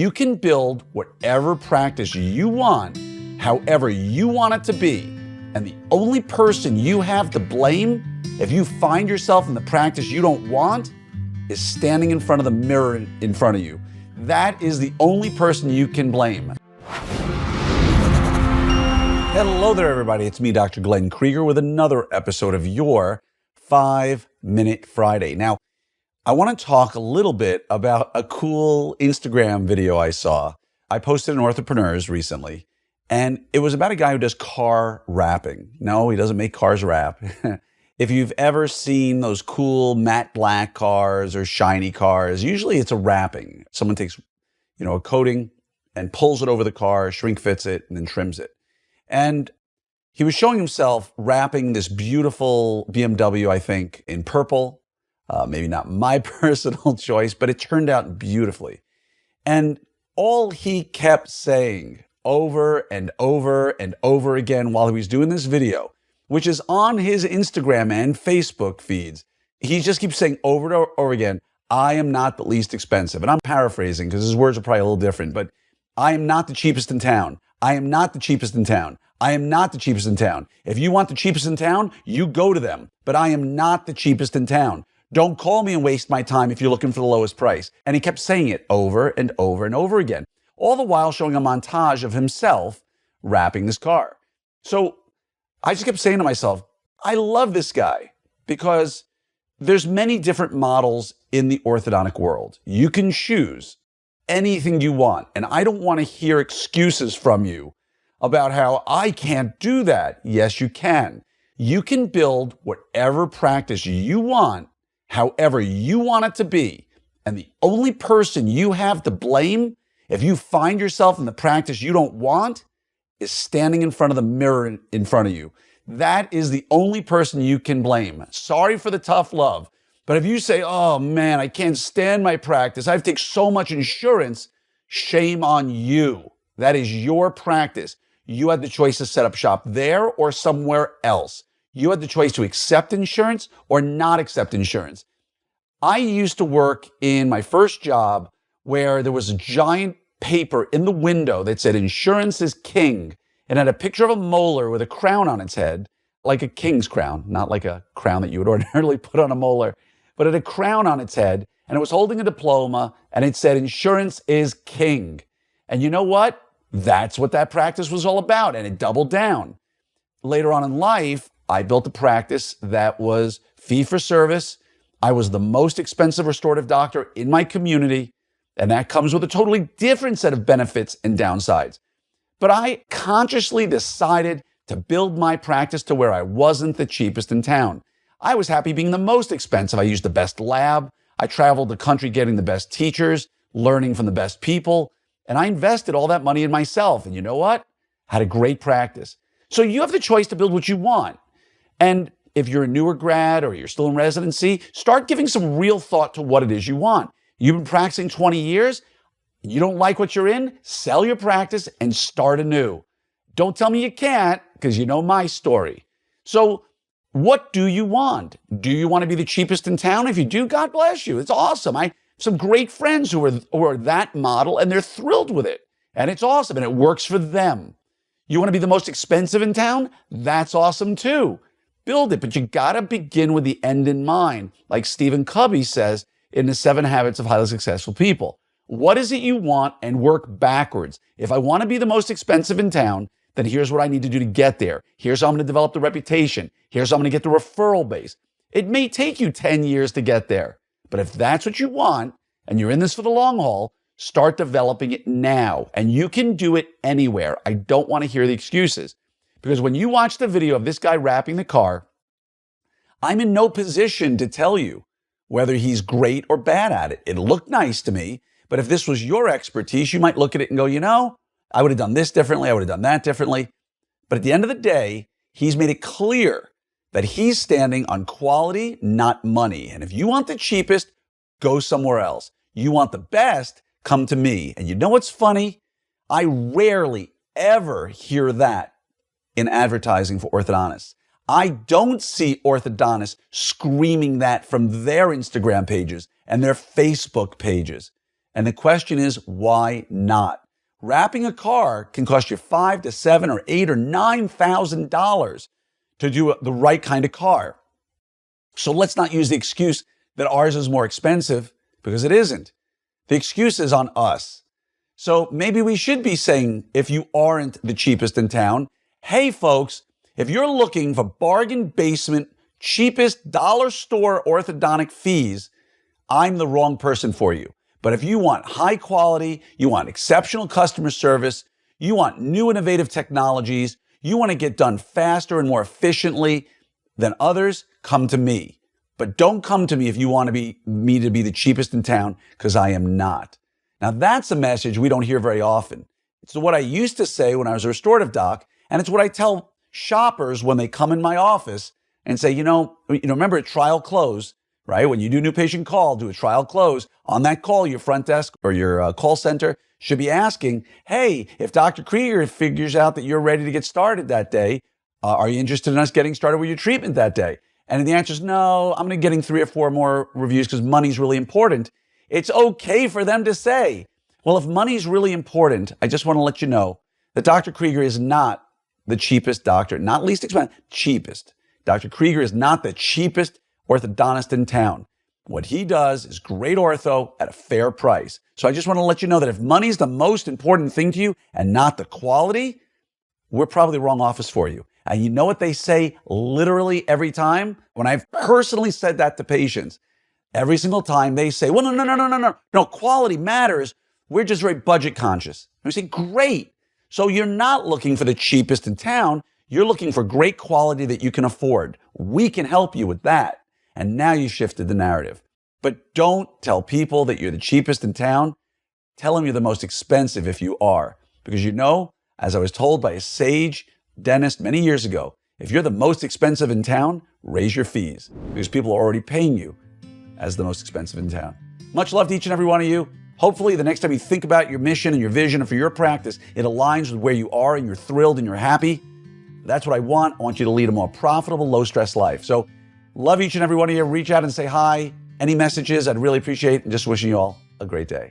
You can build whatever practice you want, however you want it to be. And the only person you have to blame if you find yourself in the practice you don't want is standing in front of the mirror in front of you. That is the only person you can blame. Hello there, everybody. It's me, Dr. Glenn Krieger, with another episode of your 5-Minute Friday. Now, I want to talk a little bit about a cool Instagram video I saw. I posted in Orthopreneurs recently, and it was about a guy who does car wrapping. No, he doesn't make cars wrap. If you've ever seen those cool matte black cars or shiny cars, usually it's a wrapping. Someone takes, a coating and pulls it over the car, shrink fits it, and then trims it. And he was showing himself wrapping this beautiful BMW, I think, in purple. Maybe not my personal choice, but it turned out beautifully. And all he kept saying over and over and over again while he was doing this video, which is on his Instagram and Facebook feeds, he just keeps saying over and over again, I am not the least expensive. And I'm paraphrasing because his words are probably a little different, but I am not the cheapest in town. I am not the cheapest in town. I am not the cheapest in town. If you want the cheapest in town, you go to them. But I am not the cheapest in town. Don't call me and waste my time if you're looking for the lowest price. And he kept saying it over and over and over again, all the while showing a montage of himself wrapping this car. So I just kept saying to myself, I love this guy because there's many different models in the orthodontic world. You can choose anything you want. And I don't want to hear excuses from you about how I can't do that. Yes, you can. You can build whatever practice you want, however you want it to be. And the only person you have to blame if you find yourself in the practice you don't want is standing in front of the mirror in front of you. That is the only person you can blame. Sorry for the tough love. But if you say, oh man, I can't stand my practice, I have to take so much insurance, shame on you. That is your practice. You had the choice to set up shop there or somewhere else. You had the choice to accept insurance or not accept insurance. I used to work in my first job where there was a giant paper in the window that said insurance is king and had a picture of a molar with a crown on its head, like a king's crown, not like a crown that you would ordinarily put on a molar, but it had a crown on its head and it was holding a diploma and it said insurance is king. And you know what? That's what that practice was all about, and it doubled down. Later on in life, I built a practice that was fee for service. I was the most expensive restorative doctor in my community, and that comes with a totally different set of benefits and downsides. But I consciously decided to build my practice to where I wasn't the cheapest in town. I was happy being the most expensive. I used the best lab. I traveled the country getting the best teachers, learning from the best people. And I invested all that money in myself. And you know what? Had a great practice. So you have the choice to build what you want. And if you're a newer grad or you're still in residency, start giving some real thought to what it is you want. You've been practicing 20 years. You don't like what you're in? Sell your practice and start anew. Don't tell me you can't, because you know my story. So what do you want? Do you want to be the cheapest in town? If you do, God bless you. It's awesome. I some great friends who are that model, and they're thrilled with it. And it's awesome, and it works for them. You want to be the most expensive in town? That's awesome too. Build it, but you got to begin with the end in mind. Like Stephen Covey says in the 7 Habits of Highly Successful People. What is it you want and work backwards? If I want to be the most expensive in town, then here's what I need to do to get there. Here's how I'm going to develop the reputation. Here's how I'm going to get the referral base. It may take you 10 years to get there. But if that's what you want, and you're in this for the long haul, start developing it now. And you can do it anywhere. I don't want to hear the excuses. Because when you watch the video of this guy wrapping the car, I'm in no position to tell you whether he's great or bad at it. It looked nice to me, but if this was your expertise, you might look at it and go, I would have done this differently, I would have done that differently. But at the end of the day, he's made it clear that he's standing on quality, not money. And if you want the cheapest, go somewhere else. You want the best, come to me. And you know what's funny? I rarely ever hear that in advertising for orthodontists. I don't see orthodontists screaming that from their Instagram pages and their Facebook pages. And the question is, why not? Wrapping a car can cost you $5,000 to $7,000 or $8,000 or $9,000 to do the right kind of car. So let's not use the excuse that ours is more expensive, because it isn't. The excuse is on us. So maybe we should be saying, if you aren't the cheapest in town, hey folks, if you're looking for bargain basement, cheapest dollar store orthodontic fees, I'm the wrong person for you. But if you want high quality, you want exceptional customer service, you want new innovative technologies, you want to get done faster and more efficiently than others, come to me. But don't come to me if you want me to be the cheapest in town, because I am not. Now that's a message we don't hear very often. It's what I used to say when I was a restorative doc, and it's what I tell shoppers when they come in my office and say, remember a trial close, right? When you do new patient call, do a trial close. On that call, your front desk or your call center should be asking, hey, if Dr. Krieger figures out that you're ready to get started that day, are you interested in us getting started with your treatment that day? And the answer is no, I'm going to getting 3 or 4 more reviews because money's really important. It's okay for them to say, well, if money's really important, I just want to let you know that Dr. Krieger is not the cheapest doctor, not least expensive, cheapest. Dr. Krieger is not the cheapest orthodontist in town. What he does is great ortho at a fair price. So I just want to let you know that if money's the most important thing to you and not the quality, we're probably the wrong office for you. And you know what they say literally every time? When I've personally said that to patients, every single time they say, well, no, quality matters. We're just very budget conscious. And we say, great. So you're not looking for the cheapest in town. You're looking for great quality that you can afford. We can help you with that. And now you shifted the narrative. But don't tell people that you're the cheapest in town. Tell them you're the most expensive if you are. Because as I was told by a sage dentist many years ago, if you're the most expensive in town, raise your fees. Because people are already paying you as the most expensive in town. Much love to each and every one of you. Hopefully the next time you think about your mission and your vision for your practice, it aligns with where you are and you're thrilled and you're happy. That's what I want. I want you to lead a more profitable, low-stress life. So love each and every one of you. Reach out and say hi. Any messages, I'd really appreciate, and just wishing you all a great day.